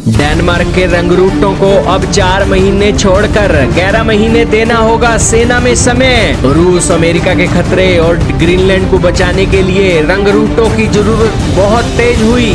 Denmark के रंगरूटों को अब 4 महीने छोड़कर 11 महीने देना होगा सेना में समय। रूस अमेरिका के खतरे और ग्रीनलैंड को बचाने के लिए रंगरूटों की जरूरत बहुत तेज हुई।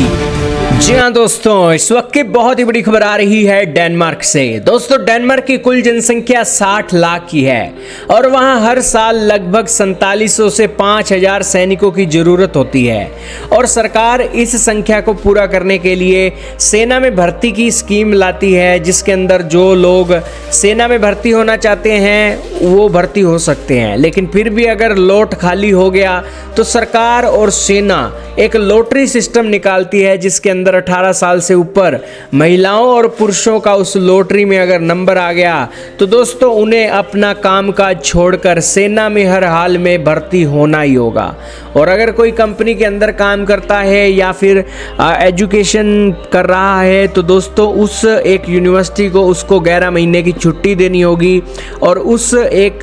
जी हाँ दोस्तों, इस वक्त की बहुत ही बड़ी खबर आ रही है डेनमार्क से। दोस्तों, डेनमार्क की कुल जनसंख्या 60 लाख की है और वहाँ हर साल लगभग 4700 से 5000 सैनिकों की जरूरत होती है और सरकार इस संख्या को पूरा करने के लिए सेना में भर्ती की स्कीम लाती है, जिसके अंदर जो लोग सेना में भर्ती होना चाहते हैं वो भर्ती हो सकते हैं। लेकिन फिर भी अगर लोट खाली हो गया तो सरकार और सेना एक लॉटरी सिस्टम निकालती है, जिसके अंदर 18 साल से ऊपर महिलाओं और पुरुषों का उस लॉटरी में अगर नंबर आ गया तो दोस्तों उन्हें अपना कामकाज छोड़कर सेना में हर हाल में भर्ती होना ही होगा। और अगर कोई कंपनी के अंदर काम करता है या फिर एजुकेशन कर रहा है तो दोस्तों उस एक यूनिवर्सिटी को उसको 11 महीने की छुट्टी देनी होगी और उस एक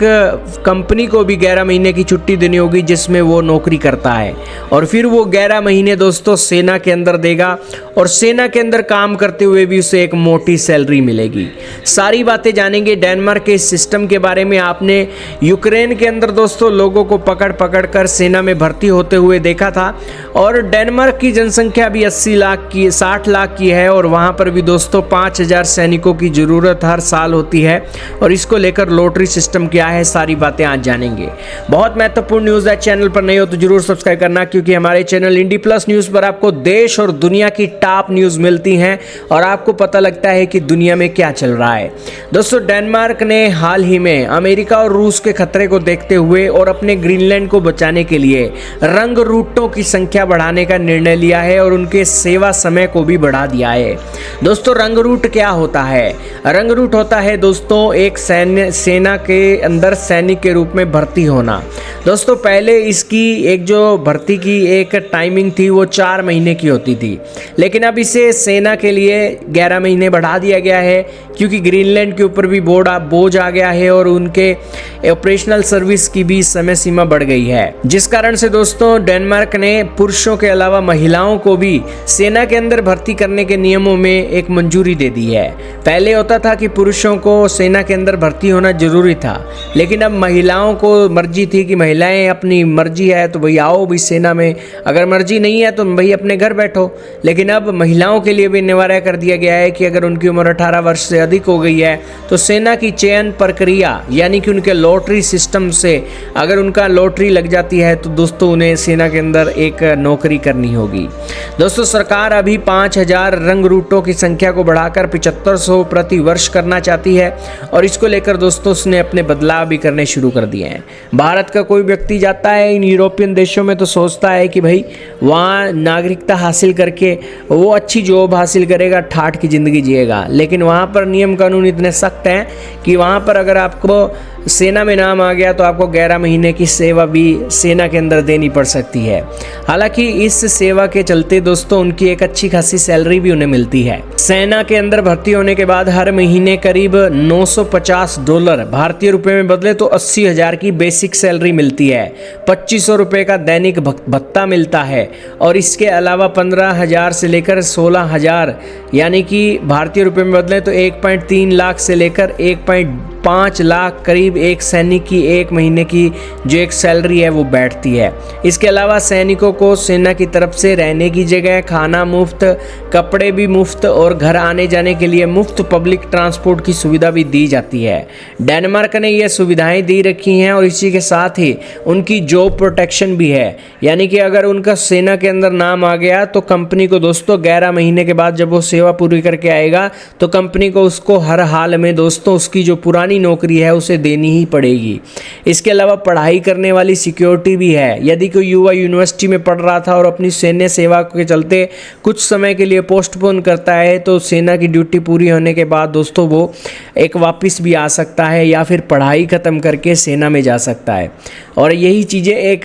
कंपनी को भी 11 महीने की छुट्टी देनी होगी जिसमें वो नौकरी करता है। और फिर वो 11 महीने दोस्तों सेना के अंदर देगा और सेना के अंदर काम करते हुए भी उसे एक मोटी सैलरी मिलेगी। सारी बातें जानेंगे डेनमार्क के इस सिस्टम के बारे में। आपने यूक्रेन के अंदर दोस्तों लोगों को पकड़ पकड़ कर सेना में भर्ती होते हुए देखा था और डेनमार्क की जनसंख्या भी 80 लाख की 60 लाख की है और वहां पर भी दोस्तों 5000 सैनिकों की जरूरत हर साल होती है। और इसको लेकर लॉटरी सिस्टम क्या है, सारी बातें आज जानेंगे। बहुत महत्वपूर्ण न्यूज़ है, चैनल पर नहीं हो तो जरूर सब्सक्राइब करना, क्योंकि हमारे चैनल इंडी प्लस न्यूज़ पर आपको देश और दुनिया की टॉप न्यूज़ मिलती हैं और आपको पता लगता है कि दुनिया में क्या चल रहा है। दोस्तों, डेनमार्क ने हाल ही में अमेरिका और रूस के खतरे को देखते हुए और अपने ग्रीनलैंड को बचाने के लिए रंग रूटों की संख्या बढ़ाने का निर्णय लिया है और उनके सेवा समय को भी बढ़ा दिया है। दोस्तों, रंग रूट क्या होता है? रंग रूट होता है दोस्तों एक सेना के अंदर सैनिक के रूप में भर्ती होना। दोस्तों, पहले इसकी एक जो भर्ती की एक टाइमिंग थी वो 4 महीने की होती थी, लेकिन अब इसे सेना के लिए 11 महीने बढ़ा दिया गया है, क्योंकि ग्रीनलैंड के ऊपर भी बोझ आ गया है और उनके ऑपरेशनल सर्विस की भी समय सीमा बढ़ गई है। जिस कारण से दोस्तों डेनमार्क ने पुरुषों के अलावा महिलाओं को भी सेना के अंदर भर्ती करने के नियमों में एक मंजूरी दे दी है। पहले होता था कि पुरुषों को सेना के अंदर भर्ती होना जरूरी था, लेकिन अब महिलाओं को मर्जी थी कि महिलाएं अपनी मर्जी है तो भाई आओ भी सेना में, अगर मर्जी नहीं है तो भाई अपने घर बैठो। लेकिन अब महिलाओं के लिए भी अनिवार्य कर दिया गया है कि अगर उनकी उम्र 18 वर्ष से अधिक हो गई है तो सेना की चयन प्रक्रिया यानी कि उनके लॉटरी सिस्टम से अगर उनका लॉटरी लग जाती है तो दोस्तों उन्हें सेना के अंदर एक नौकरी करनी होगी। दोस्तों, सरकार अभी 5000 रंग रूटों की संख्या को बढ़ाकर 7500 प्रति वर्ष करना चाहती है और इसको लेकर दोस्तों उसने अपने बदलाव भी करने शुरू कर दिए हैं। भारत का कोई व्यक्ति जाता है इन यूरोपियन देशों में तो सोचता है कि भाई वहाँ नागरिकता हासिल करके वो अच्छी जॉब हासिल करेगा, ठाठ की ज़िंदगी जिएगा। लेकिन वहाँ पर नियम कानून इतने सख्त हैं कि वहाँ पर अगर आपको सेना में नाम आ गया तो आपको 11 महीने की सेवा भी सेना के अंदर देनी पड़ सकती है। हालांकि इस सेवा के चलते दोस्तों उनकी एक अच्छी खासी सैलरी भी उन्हें मिलती है। सेना के अंदर भर्ती होने के बाद हर महीने करीब $950 भारतीय रुपए में बदले तो 80,000 की बेसिक सैलरी मिलती है। 2500 रुपये का दैनिक भत्ता मिलता है और इसके अलावा 15,000 से लेकर 16,000 यानी कि भारतीय रुपए में बदले तो 1.3 लाख से लेकर 1.5 लाख करीब एक सैनिक की एक महीने की जो एक सैलरी है वो बैठती है। इसके अलावा सैनिकों को सेना की तरफ से रहने की जगह, खाना मुफ्त, कपड़े भी मुफ्त और घर आने जाने के लिए मुफ्त पब्लिक ट्रांसपोर्ट की सुविधा भी दी जाती है। डेनमार्क ने ये सुविधाएं दी रखी हैं और इसी के साथ ही उनकी जॉब प्रोटेक्शन भी है, यानी कि अगर उनका सेना के अंदर नाम आ गया तो कंपनी को दोस्तों 11 महीने के बाद जब वो सेवा पूरी करके आएगा तो कंपनी को उसको हर हाल में दोस्तों उसकी जो पुरानी नौकरी है उसे देनी ही पड़ेगी। इसके अलावा पढ़ाई करने वाली सिक्योरिटी भी है। यदि कोई युवा यूनिवर्सिटी में पढ़ रहा था और अपनी सैन्य सेवा के चलते कुछ समय के लिए पोस्टपोन करता है तो सेना की ड्यूटी पूरी होने के बाद दोस्तों वो एक वापस भी आ सकता है या फिर पढ़ाई ख़त्म करके सेना में जा सकता है। और यही चीज़ें एक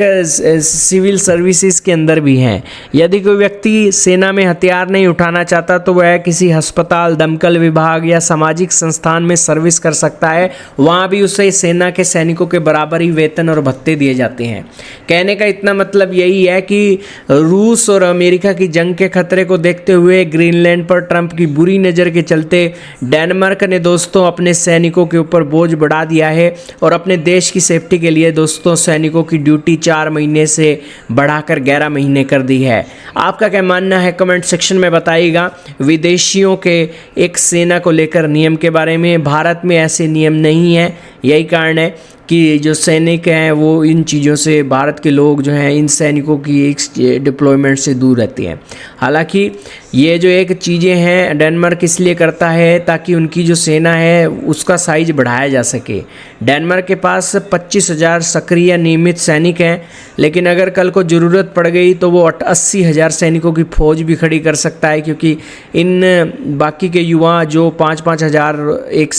सिविल सर्विसेज के अंदर भी हैं। यदि कोई व्यक्ति सेना में हथियार नहीं उठाना चाहता तो वह किसी अस्पताल, दमकल विभाग या सामाजिक संस्थान में सर्विस कर सकता है वहाँ भी उसे सेना के सैनिकों के बराबर ही वेतन और भत्ते दिए जाते हैं। कहने का इतना मतलब यही है कि रूस और अमेरिका की जंग के खतरे को देखते हुए ग्रीनलैंड पर ट्रंप की बुरी नज़र के चलते डेनमार्क ने दोस्तों अपने सैनिकों के ऊपर बोझ बढ़ा दिया है और अपने देश की सेफ्टी के लिए दोस्तों सैनिकों की ड्यूटी 4 महीने से बढ़ाकर 11 महीने कर दी है। आपका क्या मानना है कमेंट सेक्शन में बताइएगा। विदेशियों के एक सेना को लेकर नियम के बारे में, भारत में ऐसे नियम नहीं है, यही कारण है कि जो सैनिक हैं वो इन चीज़ों से, भारत के लोग जो हैं इन सैनिकों की एक डिप्लॉयमेंट से दूर रहते हैं। हालांकि ये जो एक चीज़ें हैं डेनमार्क इसलिए करता है ताकि उनकी जो सेना है उसका साइज बढ़ाया जा सके। डेनमार्क के पास 25,000 सक्रिय नियमित सैनिक हैं, लेकिन अगर कल को ज़रूरत पड़ गई तो वो 80,000 सैनिकों की फौज भी खड़ी कर सकता है, क्योंकि इन बाकी के युवा जो 5-5 हज़ार एक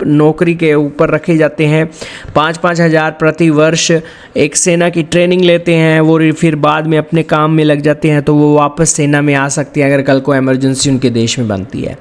नौकरी के ऊपर रखे जाते हैं, 5-5 हज़ार प्रति वर्ष एक सेना की ट्रेनिंग लेते हैं, वो फिर बाद में अपने काम में लग जाते हैं, तो वो वापस सेना में आ सकते हैं अगर कल को इमरजेंसी उनके देश में बनती है।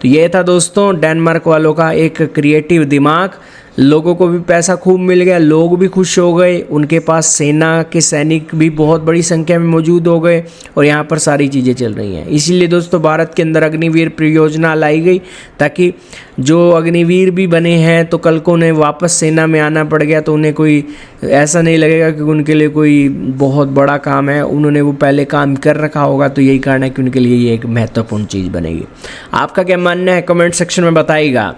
तो ये था दोस्तों डेनमार्क वालों का एक क्रिएटिव दिमाग। लोगों को भी पैसा खूब मिल गया, लोग भी खुश हो गए, उनके पास सेना के सैनिक भी बहुत बड़ी संख्या में मौजूद हो गए और यहाँ पर सारी चीज़ें चल रही हैं। इसीलिए दोस्तों भारत के अंदर अग्निवीर परियोजना लाई गई ताकि जो अग्निवीर भी बने हैं तो कल को उन्हें वापस सेना में आना पड़ गया तो उन्हें कोई ऐसा नहीं लगेगा कि उनके लिए कोई बहुत बड़ा काम है, उन्होंने वो पहले काम कर रखा होगा। तो यही कारण है कि उनके लिए ये एक महत्वपूर्ण चीज़ बनेगी। आपका क्या मानना है कमेंट सेक्शन में बताइएगा।